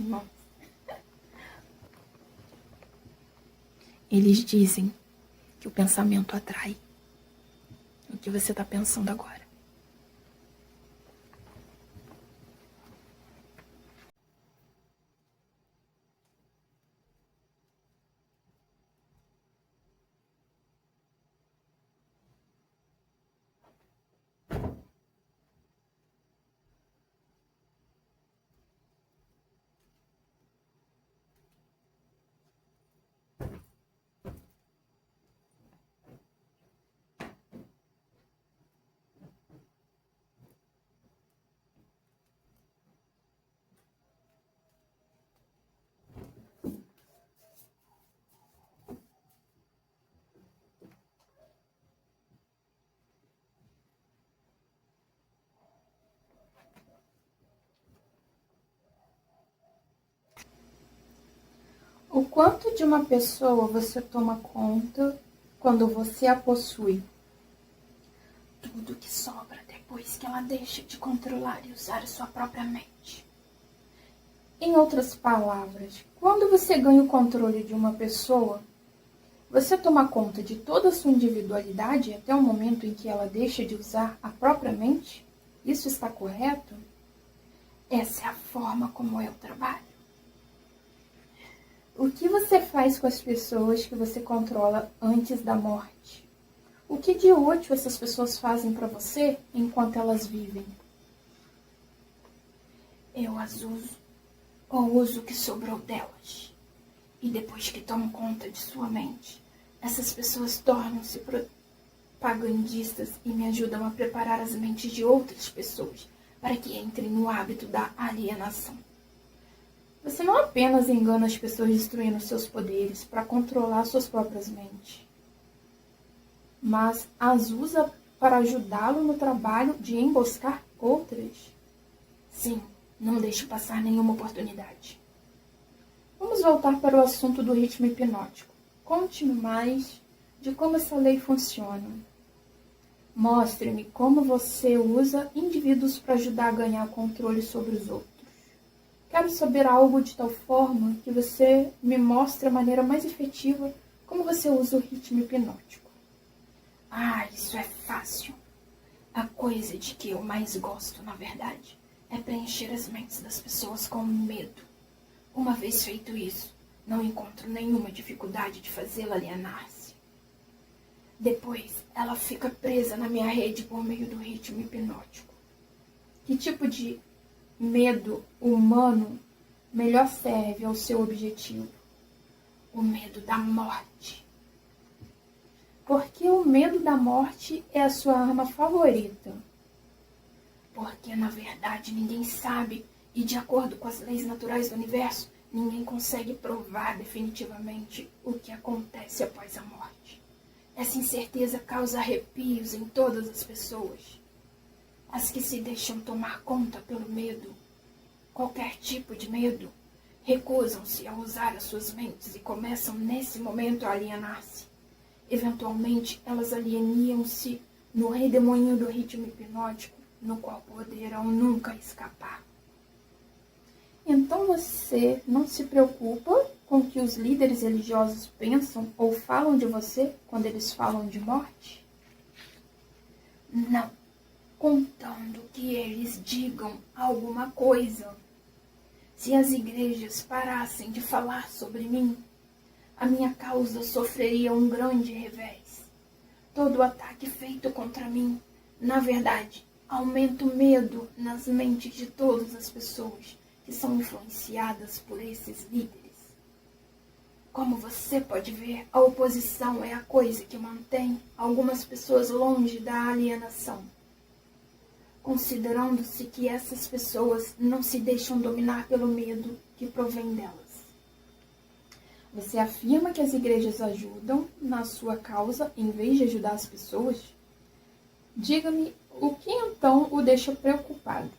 irmãos. Eles dizem que o pensamento atrai. O que você está pensando agora? O quanto de uma pessoa você toma conta quando você a possui? Tudo que sobra depois que ela deixa de controlar e usar a sua própria mente. Em outras palavras, quando você ganha o controle de uma pessoa, você toma conta de toda a sua individualidade até o momento em que ela deixa de usar a própria mente? Isso está correto? Essa é a forma como eu trabalho. O que você faz com as pessoas que você controla antes da morte? O que de útil essas pessoas fazem para você enquanto elas vivem? Eu as uso, ou uso o que sobrou delas. E depois que tomo conta de sua mente, essas pessoas tornam-se propagandistas e me ajudam a preparar as mentes de outras pessoas para que entrem no hábito da alienação. Você não apenas engana as pessoas destruindo seus poderes para controlar suas próprias mentes, mas as usa para ajudá-lo no trabalho de emboscar outras. Sim, não deixe passar nenhuma oportunidade. Vamos voltar para o assunto do ritmo hipnótico. Conte-me mais de como essa lei funciona. Mostre-me como você usa indivíduos para ajudar a ganhar controle sobre os outros. Quero saber algo de tal forma que você me mostre a maneira mais efetiva como você usa o ritmo hipnótico. Ah, isso é fácil. A coisa de que eu mais gosto, na verdade, é preencher as mentes das pessoas com medo. Uma vez feito isso, não encontro nenhuma dificuldade de fazê-la alienar-se. Depois, ela fica presa na minha rede por meio do ritmo hipnótico. Que tipo de medo humano melhor serve ao seu objetivo? O medo da morte. Porque o medo da morte é a sua arma favorita. Porque, na verdade, ninguém sabe e, de acordo com as leis naturais do universo, ninguém consegue provar definitivamente o que acontece após a morte. Essa incerteza causa arrepios em todas as pessoas. As que se deixam tomar conta pelo medo, qualquer tipo de medo, recusam-se a usar as suas mentes e começam nesse momento a alienar-se. Eventualmente, elas alienam-se no redemoinho do ritmo hipnótico, no qual poderão nunca escapar. Então você não se preocupa com o que os líderes religiosos pensam ou falam de você quando eles falam de morte? Não, contando que eles digam alguma coisa. Se as igrejas parassem de falar sobre mim, a minha causa sofreria um grande revés. Todo ataque feito contra mim, na verdade, aumenta o medo nas mentes de todas as pessoas que são influenciadas por esses líderes. Como você pode ver, a oposição é a coisa que mantém algumas pessoas longe da alienação, considerando-se que essas pessoas não se deixam dominar pelo medo que provém delas. Você afirma que as igrejas ajudam na sua causa em vez de ajudar as pessoas? Diga-me o que então o deixa preocupado.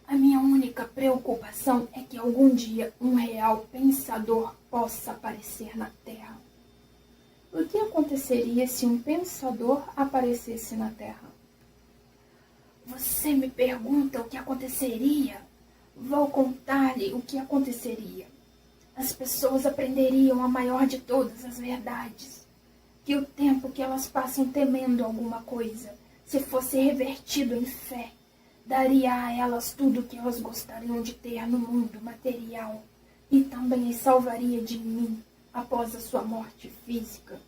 A minha única preocupação é que algum dia um real pensador possa aparecer na Terra. O que aconteceria se um pensador aparecesse na Terra? Você me pergunta o que aconteceria? Vou contar-lhe o que aconteceria. As pessoas aprenderiam a maior de todas as verdades, que o tempo que elas passam temendo alguma coisa, se fosse revertido em fé, daria a elas tudo o que elas gostariam de ter no mundo material e também as salvaria de mim após a sua morte física.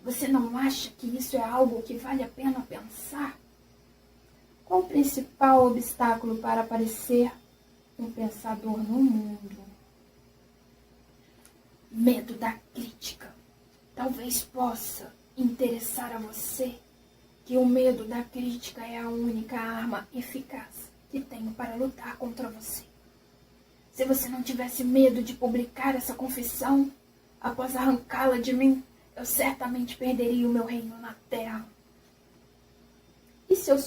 Você não acha que isso é algo que vale a pena pensar? Qual o principal obstáculo para aparecer um pensador no mundo? Medo da crítica. Talvez possa interessar a você que o medo da crítica é a única arma eficaz que tenho para lutar contra você. Se você não tivesse medo de publicar essa confissão, após arrancá-la de mim, eu certamente perderia o meu reino na terra. E se eu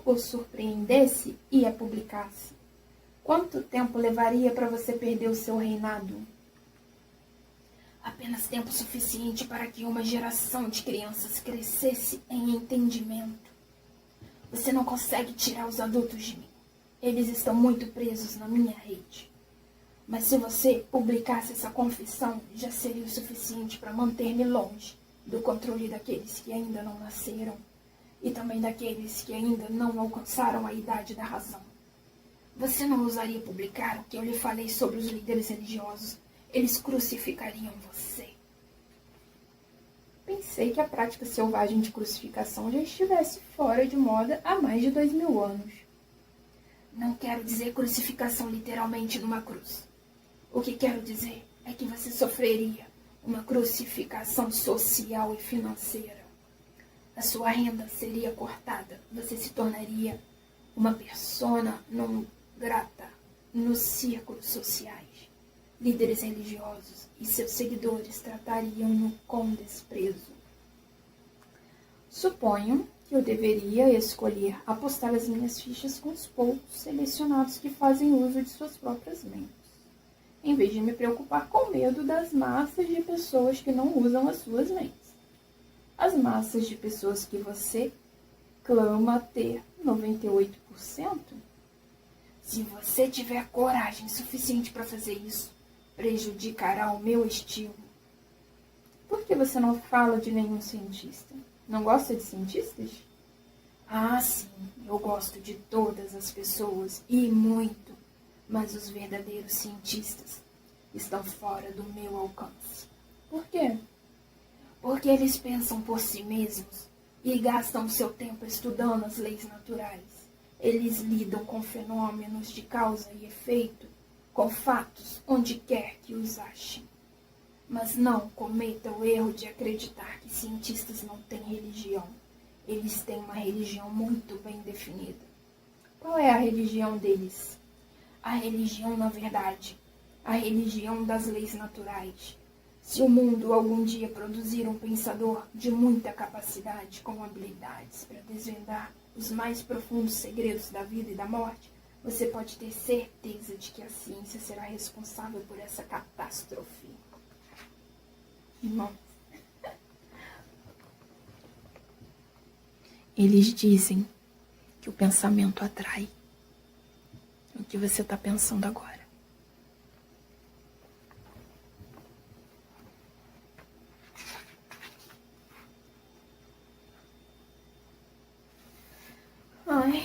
o surpreendesse e a publicasse? Quanto tempo levaria para você perder o seu reinado? Apenas tempo suficiente para que uma geração de crianças crescesse em entendimento. Você não consegue tirar os adultos de mim. Eles estão muito presos na minha rede. Mas se você publicasse essa confissão, já seria o suficiente para manter-me longe do controle daqueles que ainda não nasceram e também daqueles que ainda não alcançaram a idade da razão. Você não ousaria publicar o que eu lhe falei sobre os líderes religiosos? Eles crucificariam você. Pensei que a prática selvagem de crucificação já estivesse fora de moda há mais de 2000 anos. Não quero dizer crucificação literalmente numa cruz. O que quero dizer é que você sofreria uma crucificação social e financeira. A sua renda seria cortada. Você se tornaria uma persona não grata nos círculos sociais. Líderes religiosos e seus seguidores tratariam-no com desprezo. Suponho que eu deveria escolher apostar as minhas fichas com os poucos selecionados que fazem uso de suas próprias mentes, em vez de me preocupar com o medo das massas de pessoas que não usam as suas mentes. As massas de pessoas que você clama ter 98%? Se você tiver coragem suficiente para fazer isso, prejudicará o meu estilo. Por que você não fala de nenhum cientista? Não gosta de cientistas? Ah, sim, eu gosto de todas as pessoas, e muito, mas os verdadeiros cientistas estão fora do meu alcance. Por quê? Porque eles pensam por si mesmos e gastam seu tempo estudando as leis naturais. Eles lidam com fenômenos de causa e efeito, com fatos onde quer que os achem. Mas não cometa o erro de acreditar que cientistas não têm religião. Eles têm uma religião muito bem definida. Qual é a religião deles? A religião, na verdade, a religião das leis naturais. Se o mundo algum dia produzir um pensador de muita capacidade, com habilidades para desvendar os mais profundos segredos da vida e da morte, você pode ter certeza de que a ciência será responsável por essa catástrofe. Irmão, eles dizem que o pensamento atrai. O que você está pensando agora? Ai.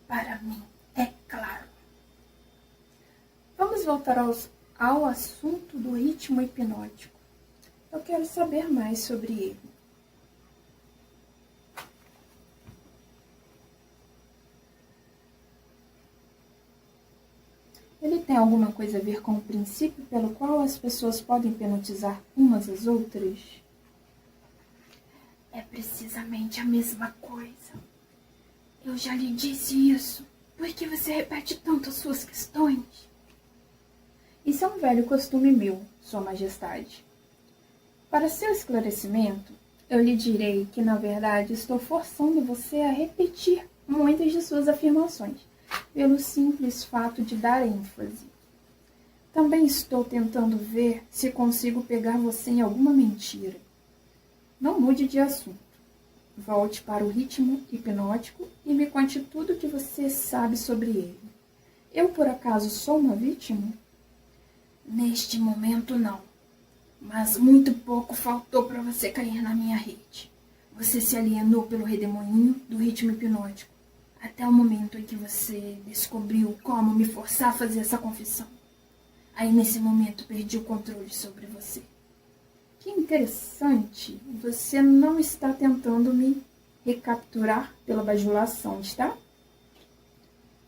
Para mim, é claro. Vamos voltar ao assunto do ritmo hipnótico. Eu quero saber mais sobre ele. Ele tem alguma coisa a ver com o princípio pelo qual as pessoas podem hipnotizar umas às outras? É precisamente a mesma coisa. Eu já lhe disse isso. Por que você repete tanto as suas questões? Isso é um velho costume meu, Sua Majestade. Para seu esclarecimento, eu lhe direi que, na verdade, estou forçando você a repetir muitas de suas afirmações, pelo simples fato de dar ênfase. Também estou tentando ver se consigo pegar você em alguma mentira. Não mude de assunto. Volte para o ritmo hipnótico e me conte tudo o que você sabe sobre ele. Eu, por acaso, sou uma vítima? Neste momento, não. Mas muito pouco faltou para você cair na minha rede. Você se alienou pelo redemoinho do ritmo hipnótico, até o momento em que você descobriu como me forçar a fazer essa confissão. Aí, nesse momento, perdi o controle sobre você. Que interessante. Você não está tentando me recapturar pela bajulação, está?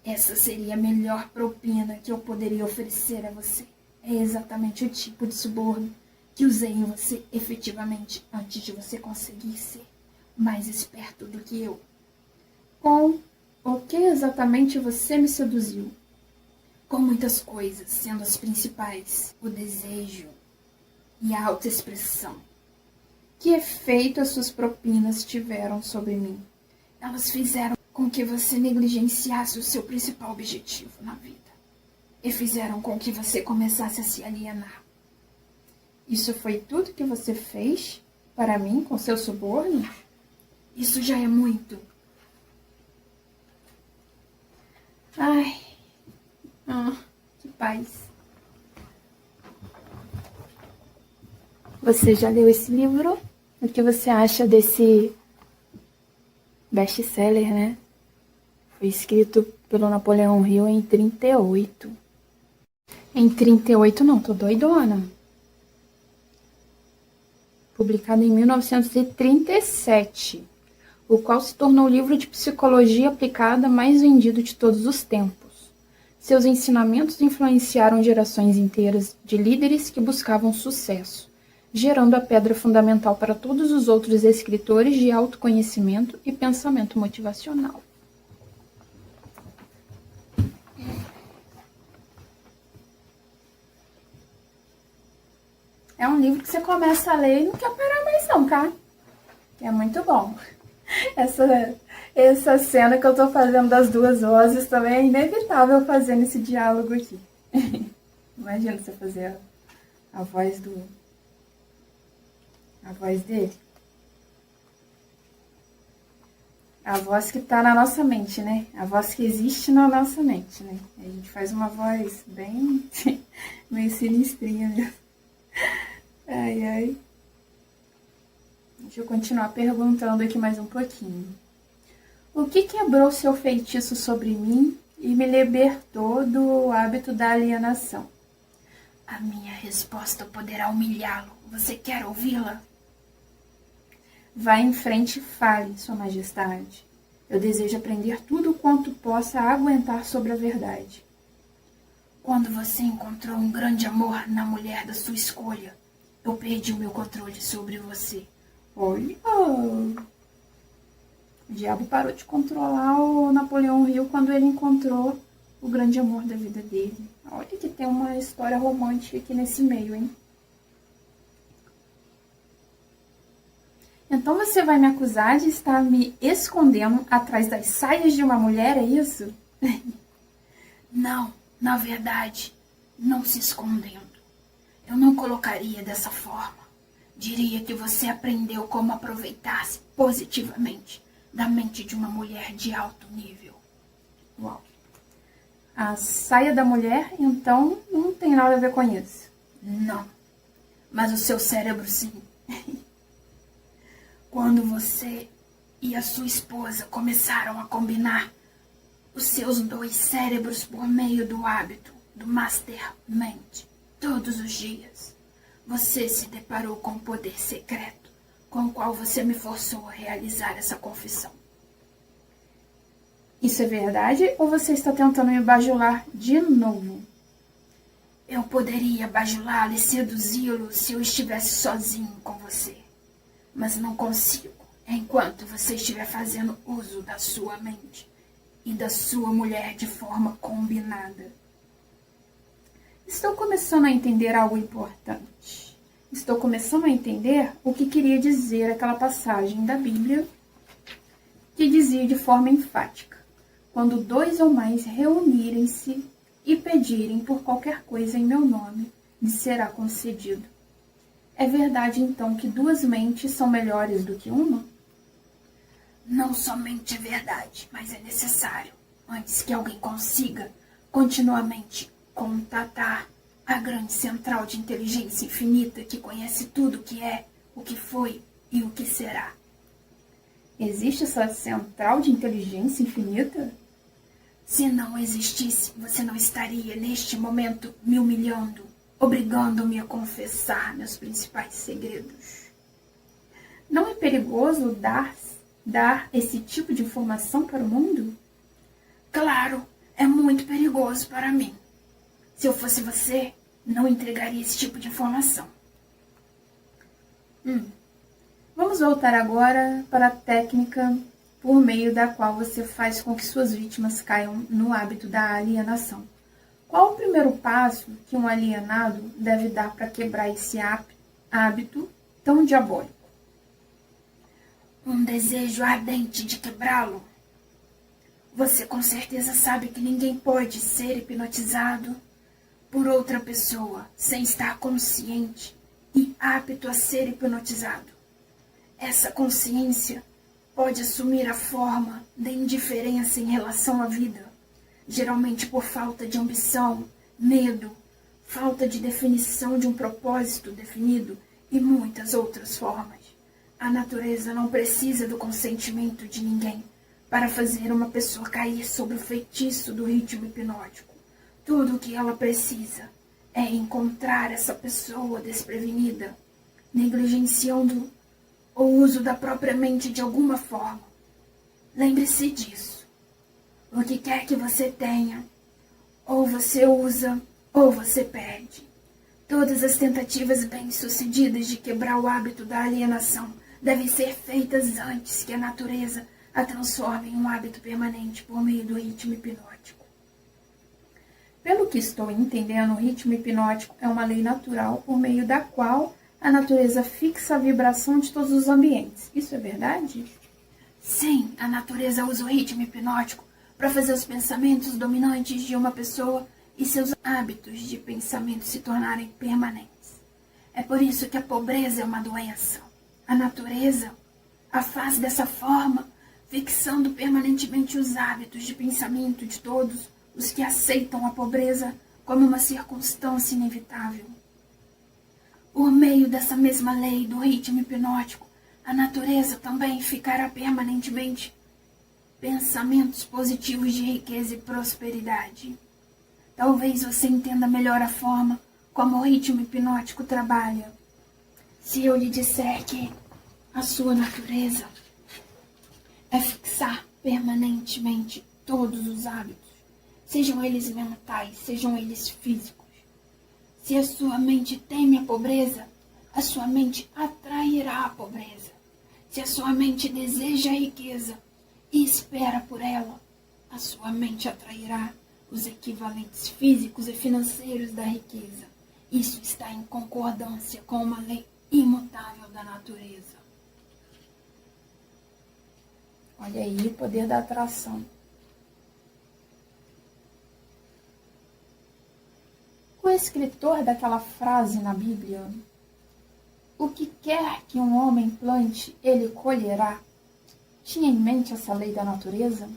Essa seria a melhor propina que eu poderia oferecer a você. É exatamente o tipo de suborno que usei em você efetivamente antes de você conseguir ser mais esperto do que eu. Com o que exatamente você me seduziu? Com muitas coisas, sendo as principais o desejo e a autoexpressão. Que efeito as suas propinas tiveram sobre mim? Elas fizeram com que você negligenciasse o seu principal objetivo na vida. E fizeram com que você começasse a se alienar. Isso foi tudo que você fez para mim com seu suborno? Isso já é muito. Ai, que paz. Você já leu esse livro? O que você acha desse best-seller, né? Foi escrito pelo Napoleão Hill em 38. Em 38 não, tô doidona. Publicado em 1937, o qual se tornou o livro de psicologia aplicada mais vendido de todos os tempos. Seus ensinamentos influenciaram gerações inteiras de líderes que buscavam sucesso, gerando a pedra fundamental para todos os outros escritores de autoconhecimento e pensamento motivacional. É um livro que você começa a ler e não quer parar mais não, tá? É muito bom. Essa cena que eu tô fazendo das duas vozes também é inevitável fazer nesse diálogo aqui. Imagina você fazer a voz dele. A voz que tá na nossa mente, né? A voz que existe na nossa mente, né? A gente faz uma voz bem meio sinistrinha mesmo. Ai, ai. Deixa eu continuar perguntando aqui mais um pouquinho. O que quebrou seu feitiço sobre mim e me libertou do hábito da alienação? A minha resposta poderá humilhá-lo. Você quer ouvi-la? Vá em frente e fale, Sua Majestade. Eu desejo aprender tudo quanto possa aguentar sobre a verdade. Quando você encontrou um grande amor na mulher da sua escolha, eu perdi o meu controle sobre você. Olha! O diabo parou de controlar o Napoleão Hill quando ele encontrou o grande amor da vida dele. Olha que tem uma história romântica aqui nesse meio, hein? Então você vai me acusar de estar me escondendo atrás das saias de uma mulher, é isso? Não, na verdade, não se escondendo. Eu não colocaria dessa forma. Diria que você aprendeu como aproveitar-se positivamente da mente de uma mulher de alto nível. Uau. A saia da mulher, então, não tem nada a ver com isso. Não, mas o seu cérebro sim. Quando você e a sua esposa começaram a combinar os seus dois cérebros por meio do hábito do Mastermind todos os dias, você se deparou com um poder secreto com o qual você me forçou a realizar essa confissão. Isso é verdade ou você está tentando me bajular de novo? Eu poderia bajulá-lo e seduzi-lo se eu estivesse sozinho com você. Mas não consigo, enquanto você estiver fazendo uso da sua mente e da sua mulher de forma combinada. Estou começando a entender algo importante. Estou começando a entender o que queria dizer aquela passagem da Bíblia que dizia de forma enfática: quando dois ou mais reunirem-se e pedirem por qualquer coisa em meu nome, lhes será concedido. É verdade, então, que duas mentes são melhores do que uma? Não somente é verdade, mas é necessário, antes que alguém consiga continuamente contatar a grande central de inteligência infinita que conhece tudo o que é, o que foi e o que será. Existe essa central de inteligência infinita? Se não existisse, você não estaria neste momento me humilhando, obrigando-me a confessar meus principais segredos. Não é perigoso dar esse tipo de informação para o mundo? Claro, é muito perigoso para mim. Se eu fosse você, não entregaria esse tipo de informação. Vamos voltar agora para a técnica por meio da qual você faz com que suas vítimas caiam no hábito da alienação. Qual o primeiro passo que um alienado deve dar para quebrar esse hábito tão diabólico? Um desejo ardente de quebrá-lo. Você com certeza sabe que ninguém pode ser hipnotizado por outra pessoa sem estar consciente e apto a ser hipnotizado. Essa consciência pode assumir a forma da indiferença em relação à vida, geralmente por falta de ambição, medo, falta de definição de um propósito definido e muitas outras formas. A natureza não precisa do consentimento de ninguém para fazer uma pessoa cair sob o feitiço do ritmo hipnótico. Tudo o que ela precisa é encontrar essa pessoa desprevenida, negligenciando o uso da própria mente de alguma forma. Lembre-se disso. O que quer que você tenha, ou você usa, ou você perde. Todas as tentativas bem-sucedidas de quebrar o hábito da alienação devem ser feitas antes que a natureza a transforme em um hábito permanente por meio do ritmo hipnótico. Pelo que estou entendendo, o ritmo hipnótico é uma lei natural por meio da qual a natureza fixa a vibração de todos os ambientes. Isso é verdade? Sim, a natureza usa o ritmo hipnótico para fazer os pensamentos dominantes de uma pessoa e seus hábitos de pensamento se tornarem permanentes. É por isso que a pobreza é uma doença. A natureza a faz dessa forma, fixando permanentemente os hábitos de pensamento de todos os que aceitam a pobreza como uma circunstância inevitável. Por meio dessa mesma lei do ritmo hipnótico, a natureza também ficará permanentemente pensamentos positivos de riqueza e prosperidade. Talvez você entenda melhor a forma como o ritmo hipnótico trabalha. Se eu lhe disser que a sua natureza é fixar permanentemente todos os hábitos, sejam eles mentais, sejam eles físicos. Se a sua mente teme a pobreza, a sua mente atrairá a pobreza. Se a sua mente deseja a riqueza e espera por ela, a sua mente atrairá os equivalentes físicos e financeiros da riqueza. Isso está em concordância com uma lei imutável da natureza. Olha aí o poder da atração. O escritor daquela frase na Bíblia, o que quer que um homem plante, ele colherá, tinha em mente essa lei da natureza?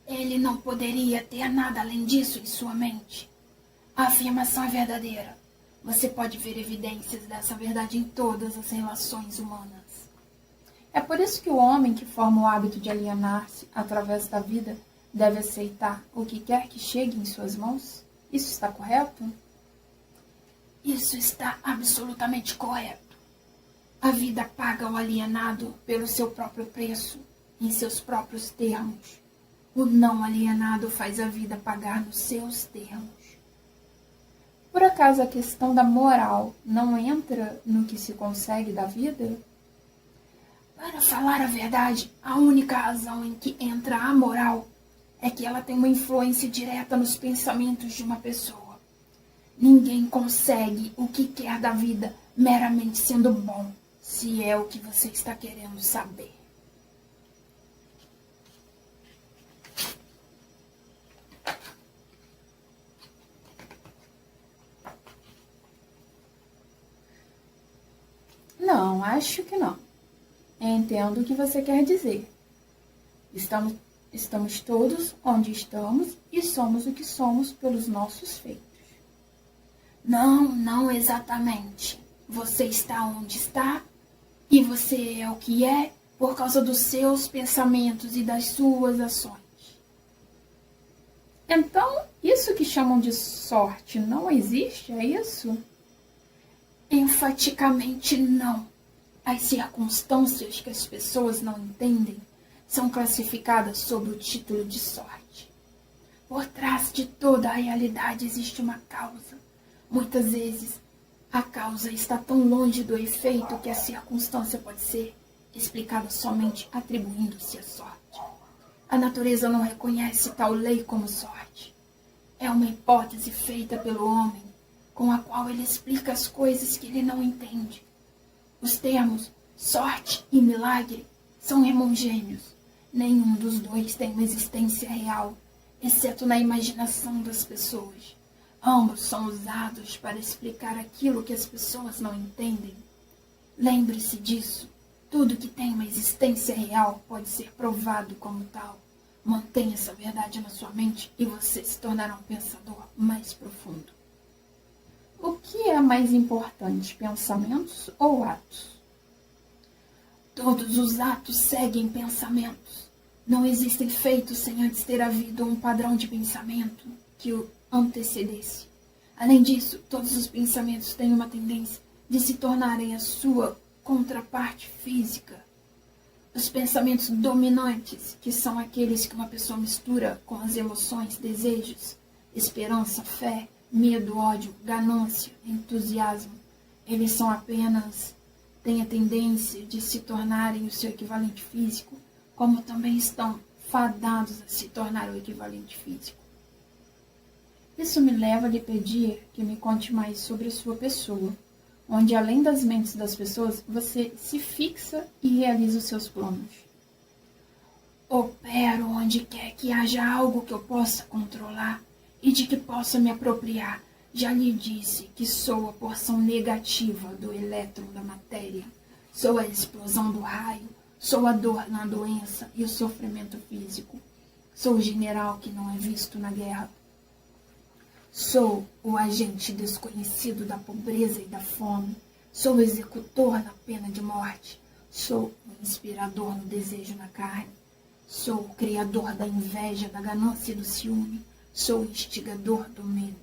Ele não poderia ter nada além disso em sua mente. A afirmação é verdadeira. Você pode ver evidências dessa verdade em todas as relações humanas. É por isso que o homem que forma o hábito de alienar-se através da vida deve aceitar o que quer que chegue em suas mãos? Isso está correto? Isso está absolutamente correto. A vida paga o alienado pelo seu próprio preço, em seus próprios termos. O não alienado faz a vida pagar nos seus termos. Por acaso a questão da moral não entra no que se consegue da vida? Para falar a verdade, a única razão em que entra a moral é que ela tem uma influência direta nos pensamentos de uma pessoa. Ninguém consegue o que quer da vida meramente sendo bom, se é o que você está querendo saber. Não, acho que não. Entendo o que você quer dizer. Estamos todos onde estamos e somos o que somos pelos nossos feitos. Não exatamente. Você está onde está e você é o que é por causa dos seus pensamentos e das suas ações. Então, isso que chamam de sorte não existe, é isso? Enfaticamente não. As circunstâncias que as pessoas não entendem são classificadas sob o título de sorte. Por trás de toda a realidade existe uma causa. Muitas vezes, a causa está tão longe do efeito que a circunstância pode ser explicada somente atribuindo-se à sorte. A natureza não reconhece tal lei como sorte. É uma hipótese feita pelo homem, com a qual ele explica as coisas que ele não entende. Os termos sorte e milagre são irmãos-gêmeos. Nenhum dos dois tem uma existência real, exceto na imaginação das pessoas. Ambos são usados para explicar aquilo que as pessoas não entendem. Lembre-se disso. Tudo que tem uma existência real pode ser provado como tal. Mantenha essa verdade na sua mente e você se tornará um pensador mais profundo. O que é mais importante, pensamentos ou atos? Todos os atos seguem pensamentos. Não existem feitos sem antes ter havido um padrão de pensamento que o antecedesse. Além disso, todos os pensamentos têm uma tendência de se tornarem a sua contraparte física. Os pensamentos dominantes, que são aqueles que uma pessoa mistura com as emoções, desejos, esperança, fé, medo, ódio, ganância, entusiasmo, eles são apenas, têm a tendência de se tornarem o seu equivalente físico, como também estão fadados a se tornar o equivalente físico. Isso me leva a lhe pedir que me conte mais sobre a sua pessoa, onde além das mentes das pessoas, você se fixa e realiza os seus planos. Opero onde quer que haja algo que eu possa controlar e de que possa me apropriar. Já lhe disse que sou a porção negativa do elétron da matéria. Sou a explosão do raio, sou a dor na doença e o sofrimento físico. Sou o general que não é visto na guerra. Sou o agente desconhecido da pobreza e da fome. Sou o executor na pena de morte. Sou o inspirador no desejo na carne. Sou o criador da inveja, da ganância e do ciúme. Sou o instigador do medo.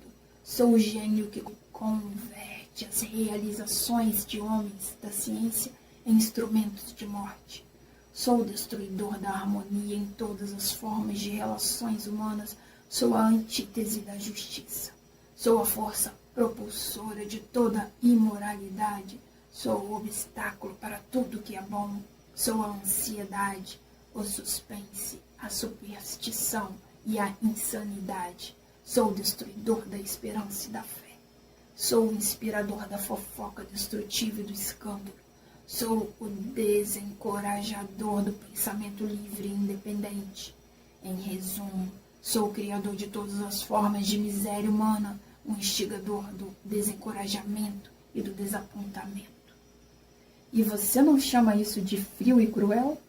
Sou o gênio que converte as realizações de homens da ciência em instrumentos de morte. Sou o destruidor da harmonia em todas as formas de relações humanas. Sou a antítese da justiça. Sou a força propulsora de toda imoralidade. Sou o obstáculo para tudo que é bom. Sou a ansiedade, o suspense, a superstição e a insanidade. Sou o destruidor da esperança e da fé. Sou o inspirador da fofoca destrutiva e do escândalo. Sou o desencorajador do pensamento livre e independente. Em resumo, sou o criador de todas as formas de miséria humana, o instigador do desencorajamento e do desapontamento. E você não chama isso de frio e cruel?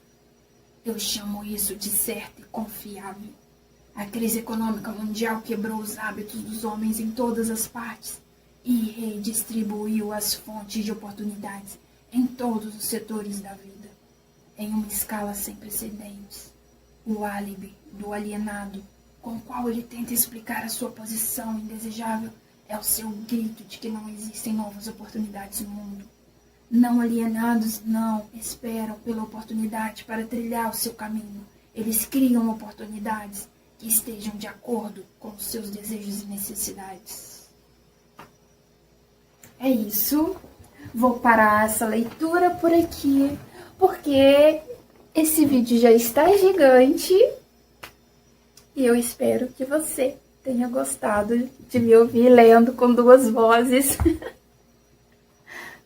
Eu chamo isso de certo e confiável. A crise econômica mundial quebrou os hábitos dos homens em todas as partes e redistribuiu as fontes de oportunidades em todos os setores da vida, em uma escala sem precedentes. O álibi do alienado, com o qual ele tenta explicar a sua posição indesejável, é o seu grito de que não existem novas oportunidades no mundo. Não alienados não esperam pela oportunidade para trilhar o seu caminho. Eles criam oportunidades que estejam de acordo com os seus desejos e necessidades. É isso. Vou parar essa leitura por aqui, porque esse vídeo já está gigante e eu espero que você tenha gostado de me ouvir lendo com duas vozes.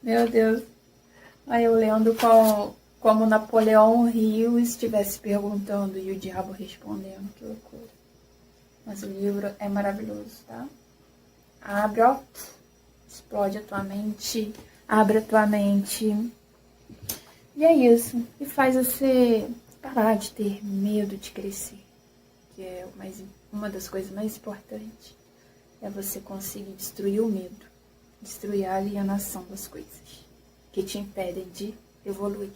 Meu Deus. Aí eu lendo como Napoleão Hill estivesse perguntando e o diabo respondendo. Que loucura. Mas o livro é maravilhoso, tá? Abre, ó. Explode a tua mente. Abra tua mente. E é isso. E faz você parar de ter medo de crescer. Que é uma das coisas mais importantes. É você conseguir destruir o medo. Destruir a alienação das coisas que te impedem de evoluir.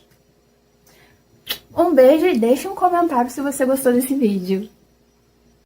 Um beijo e deixa um comentário se você gostou desse vídeo.